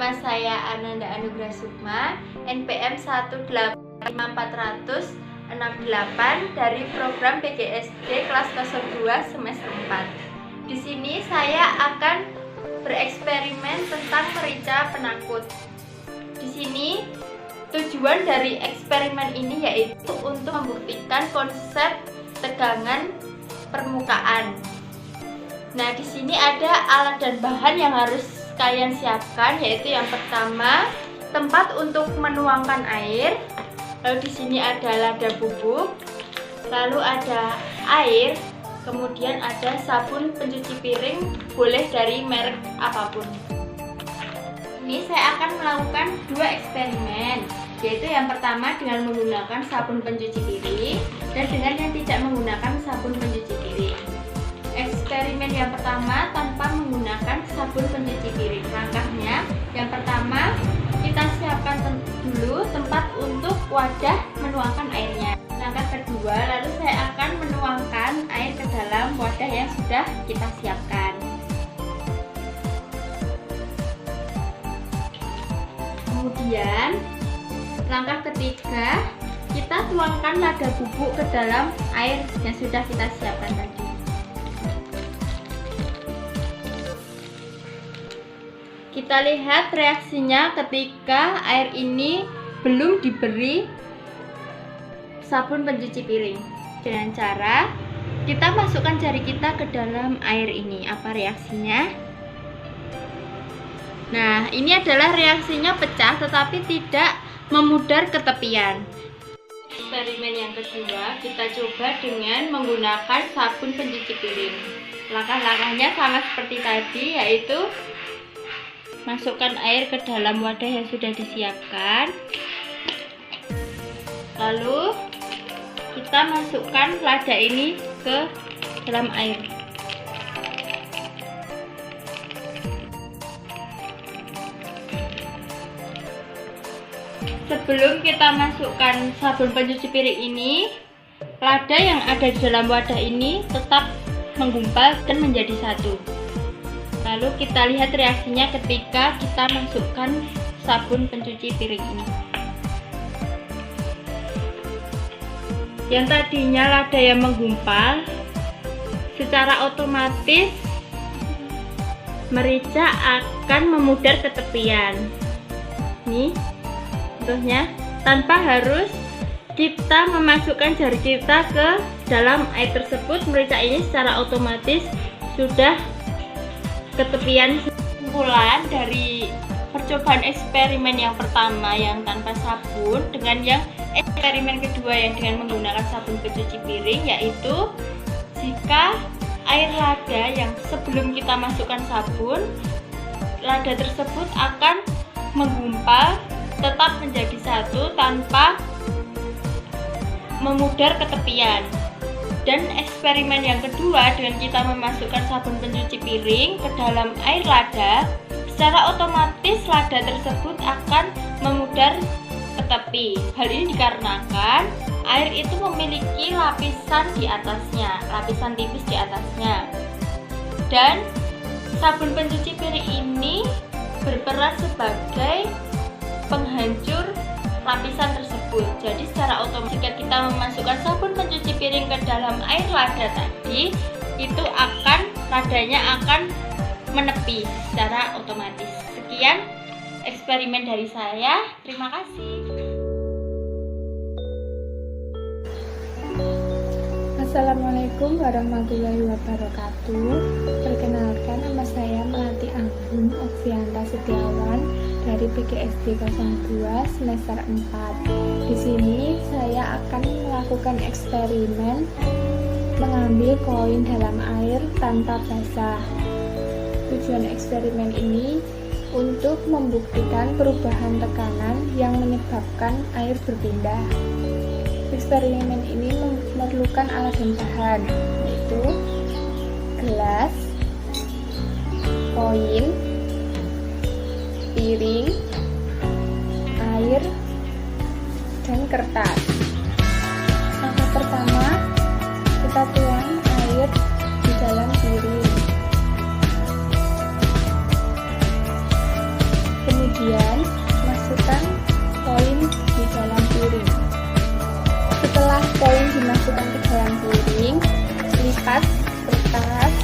Nama saya Ananda Anugrah Sukma, NPM 1854068 dari program PGSD kelas 02 semester 4. Di sini saya akan bereksperimen tentang merica penakut. Di sini tujuan dari eksperimen ini yaitu untuk membuktikan konsep tegangan permukaan. Nah, di sini ada alat dan bahan yang harus kalian siapkan, yaitu yang pertama tempat untuk menuangkan air, lalu di sini ada lada bubuk, lalu ada air, kemudian ada sabun pencuci piring, boleh dari merek apapun. Ini saya akan melakukan dua eksperimen, yaitu yang pertama dengan menggunakan sabun pencuci piring dan dengan yang tidak menggunakan sabun pencuci piring. Eksperimen yang pertama tanpa menggunakan sabun pencuci piring. Langkahnya, yang pertama kita siapkan dulu tempat untuk wadah menuangkan airnya. Langkah kedua, lalu saya akan menuangkan air ke dalam wadah yang sudah kita siapkan. Kemudian langkah ketiga, kita tuangkan lada bubuk ke dalam air yang sudah kita siapkan tadi. Kita lihat reaksinya ketika air ini belum diberi sabun pencuci piring. Dengan cara kita masukkan jari kita ke dalam air ini. Apa reaksinya? Nah, ini adalah reaksinya pecah tetapi tidak memudar ke tepian. Eksperimen yang kedua kita coba dengan menggunakan sabun pencuci piring. Langkah-langkahnya sama seperti tadi, yaitu masukkan air ke dalam wadah yang sudah disiapkan. Lalu kita masukkan lada ini ke dalam air. Sebelum kita masukkan sabun pencuci piring ini, lada yang ada di dalam wadah ini tetap menggumpal dan menjadi satu. Lalu kita lihat reaksinya ketika kita masukkan sabun pencuci piring ini. Yang tadinya lada yang menggumpal, secara otomatis merica akan memudar ke tepian. Nih contohnya, tanpa harus kita memasukkan jari kita ke dalam air tersebut, merica ini secara otomatis sudah ke tepian. Kesimpulan dari percobaan eksperimen yang pertama yang tanpa sabun dengan yang eksperimen kedua yang dengan menggunakan sabun pencuci piring, yaitu jika air lada yang sebelum kita masukkan sabun, lada tersebut akan menggumpal tetap menjadi satu tanpa memudar ke tepian. Dan eksperimen yang kedua dengan kita memasukkan sabun pencuci piring ke dalam air lada, secara otomatis lada tersebut akan memudar ke tepi. Hal ini dikarenakan air itu memiliki lapisan di atasnya, lapisan tipis di atasnya. Dan sabun pencuci piring ini berperan sebagai penghancur lapisan tersebut. Jadi secara otomatis jika kita memasukkan sabun pencuci piring ke dalam air lada tadi, itu ladanya akan menepi secara otomatis. Sekian eksperimen dari saya. Terima kasih. Assalamualaikum warahmatullahi wabarakatuh. Perkenalkan, nama saya Melati Agung Oksianta Setiawan dari PGSD 02 semester 4. Di sini saya akan melakukan eksperimen mengambil koin dalam air tanpa basah. Tujuan eksperimen ini untuk membuktikan perubahan tekanan yang menyebabkan air berpindah. Eksperimen ini memerlukan alat dan bahan, yaitu gelas, koin, piring, air, dan kertas. Langkah pertama, kita tuang air di dalam piring. Kemudian masukkan ke dalam piring, lipat kertas,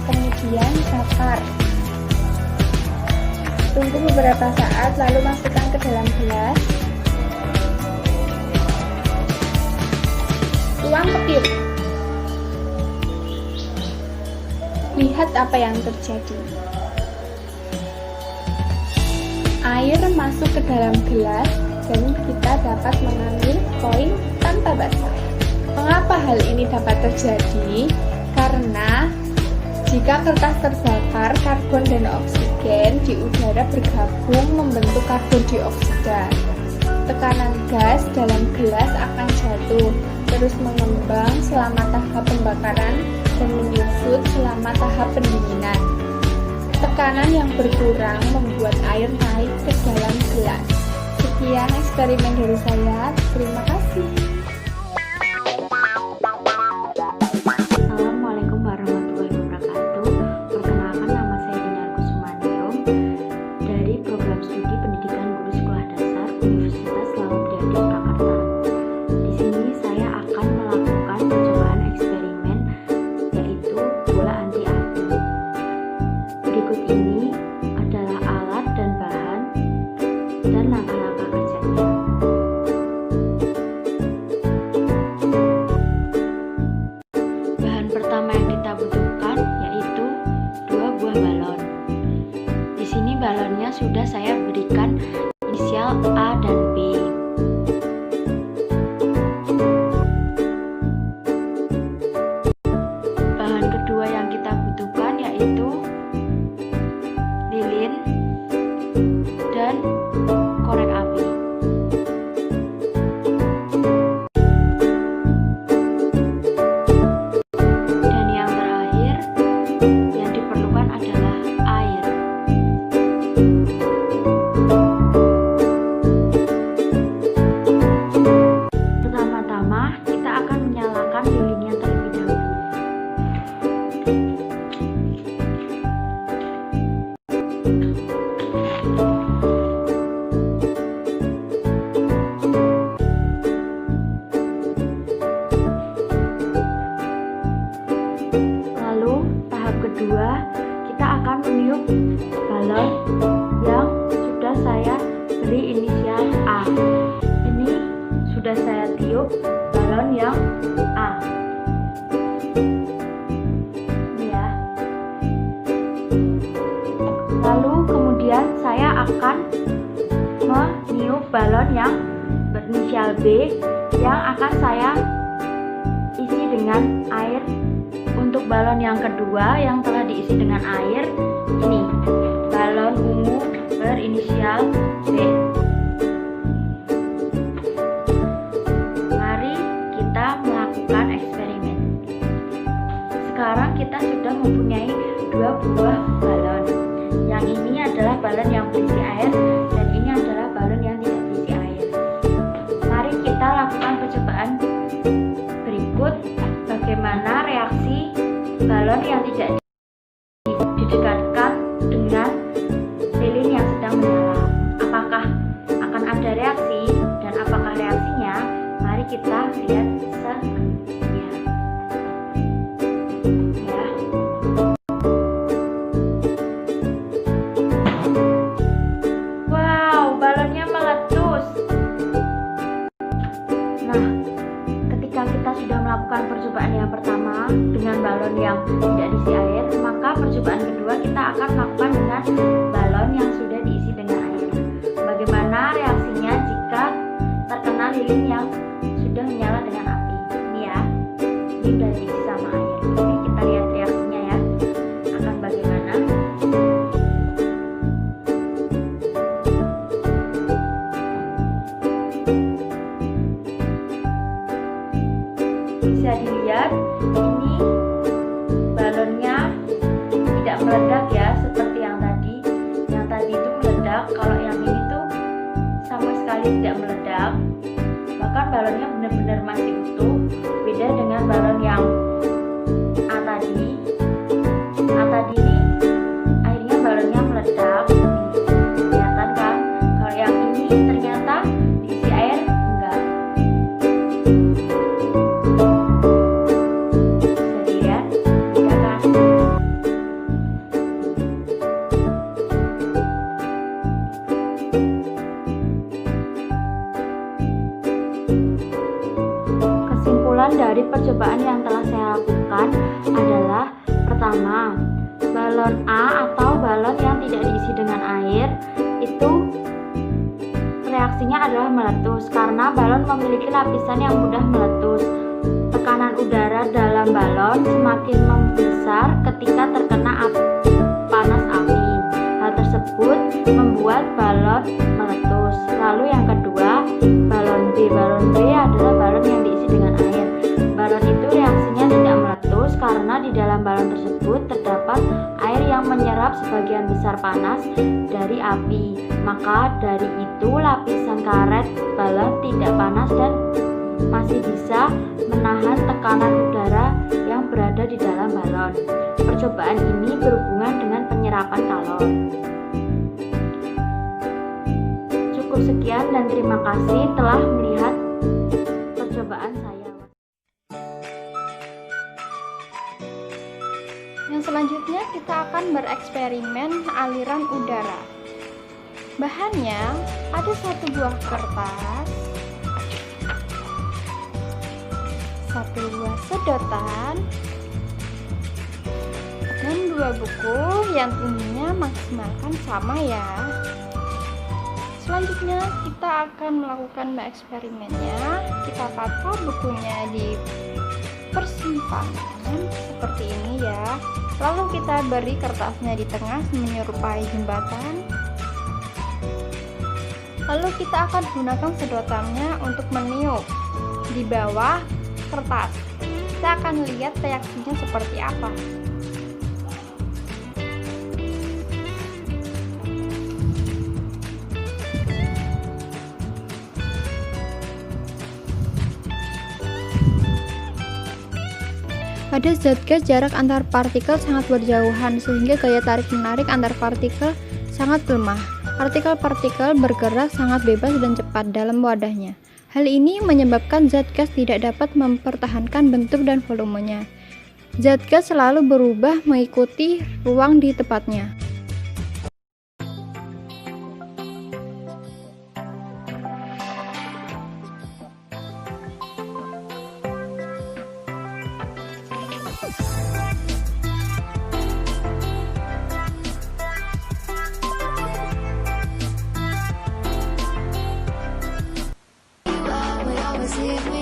kemudian bakar. Tunggu beberapa saat lalu masukkan ke dalam gelas. Tuang ke piring. Lihat apa yang terjadi. Air masuk ke dalam gelas dan kita dapat mengambil koin tanpa basah. Mengapa hal ini dapat terjadi? Karena jika kertas terbakar, karbon dan oksigen di udara bergabung membentuk karbon dioksida. Tekanan gas dalam gelas akan jatuh, terus mengembang selama tahap pembakaran dan menyusut selama tahap pendinginan. Tekanan yang berkurang membuat air naik ke dalam gelas. Sekian eksperimen dari saya. Terima kasih. Assalamualaikum warahmatullahi wabarakatuh. Perkenalkan, nama saya Dinar Kusumaningrum dari Program Studi Pendidikan Guru Sekolah Dasar Universitas Laut Triadi Surakarta. Di sini saya akan melakukan percobaan eksperimen yaitu bola anti api. Berikut ini adalah alat dan bahan dan langkah-langkah kerjanya. Bahan pertama yang kita butuhkan yaitu 2 buah balon. Di sini balonnya sudah saya berikan inisial A dan B. Bahan kedua yang kita butuhkan yaitu lilin dan korek api. Dan yang terakhir yang diperlukan adalah air. Pertama-tama kita akan menyalakan lilinnya terlebih dahulu. Lalu tahap kedua, kita akan meniup balon yang sudah saya beri inisial A. Ini sudah saya tiup balon yang A. Ini ya. Lalu kemudian saya akan meniup balon yang berinisial B yang akan saya isi dengan air. Untuk balon yang kedua yang telah diisi dengan air, ini balon ungu berinisial B. Mari kita melakukan eksperimen. Sekarang kita sudah mempunyai 2 buah balon. Yang ini adalah balon yang berisi air dan ini adalah balon yang tidak berisi air. Mari kita lakukan percobaan berikut. Bagaimana reaksi balon yang tidak didekatkan dengan lilin yang sedang menyala? Apakah akan ada reaksi dan apakah reaksinya? Mari kita lihat selanjutnya. Ya. Wow, balonnya meletus. Nah, ketika kita sudah melakukan percobaan yang pertama dengan balon yang tidak diisi air, maka percobaan kedua kita akan melakukan dengan balon yang sudah diisi dengan air. Bagaimana reaksinya jika terkena lilin yang sudah menyala dengan api? Ini ya, ini sudah diisi sama air. Oke, kita lihat reaksinya ya, akan bagaimana. Bisa dilihat ini balonnya tidak meledak ya seperti yang tadi. Yang tadi itu meledak, kalau yang ini tuh sama sekali tidak meledak. Bahkan balonnya benar-benar masih utuh. Beda dengan balon yang A tadi. A tadi ini akhirnya balonnya meledak. Nih, kelihatan kan? Kalau yang ini ternyata diisi air enggak. kesimpulan dari percobaan yang telah saya lakukan adalah: pertama, balon A atau balon yang tidak diisi dengan air itu reaksinya adalah meletus karena balon memiliki lapisan yang mudah meletus. Tekanan udara dalam balon semakin membesar ketika terkena panas api. Hal tersebut membuat balon meletus. Lalu yang kedua, balon B. Balon B adalah balon yang diisi dengan air. Balon itu reaksinya tidak meletus karena di dalam balon tersebut terdapat air yang menyerap sebagian besar panas dari api. Maka dari itu lapisan karet balon tidak panas dan masih bisa menahan tekanan udara yang berada di dalam balon. Percobaan ini berhubungan dengan penyerapan kalor. Cukup sekian dan terima kasih telah melihat percobaan saya. Yang selanjutnya kita akan bereksperimen aliran udara. Bahannya ada 1 buah kertas, 1 buah sedotan, dan 2 buku yang tingginya maksimalkan sama ya. Selanjutnya kita akan melakukan eksperimennya. Kita taruh bukunya di persimpangan seperti ini ya. Lalu kita beri kertasnya di tengah menyerupai jembatan. Lalu kita akan gunakan sedotannya untuk meniup di bawah kertas. Kita akan lihat reaksinya seperti apa. Pada zat gas, jarak antar partikel sangat berjauhan sehingga gaya tarik-menarik antar partikel sangat lemah. Partikel-partikel bergerak sangat bebas dan cepat dalam wadahnya. Hal ini menyebabkan zat gas tidak dapat mempertahankan bentuk dan volumenya. Zat gas selalu berubah mengikuti ruang di tempatnya. Always leave me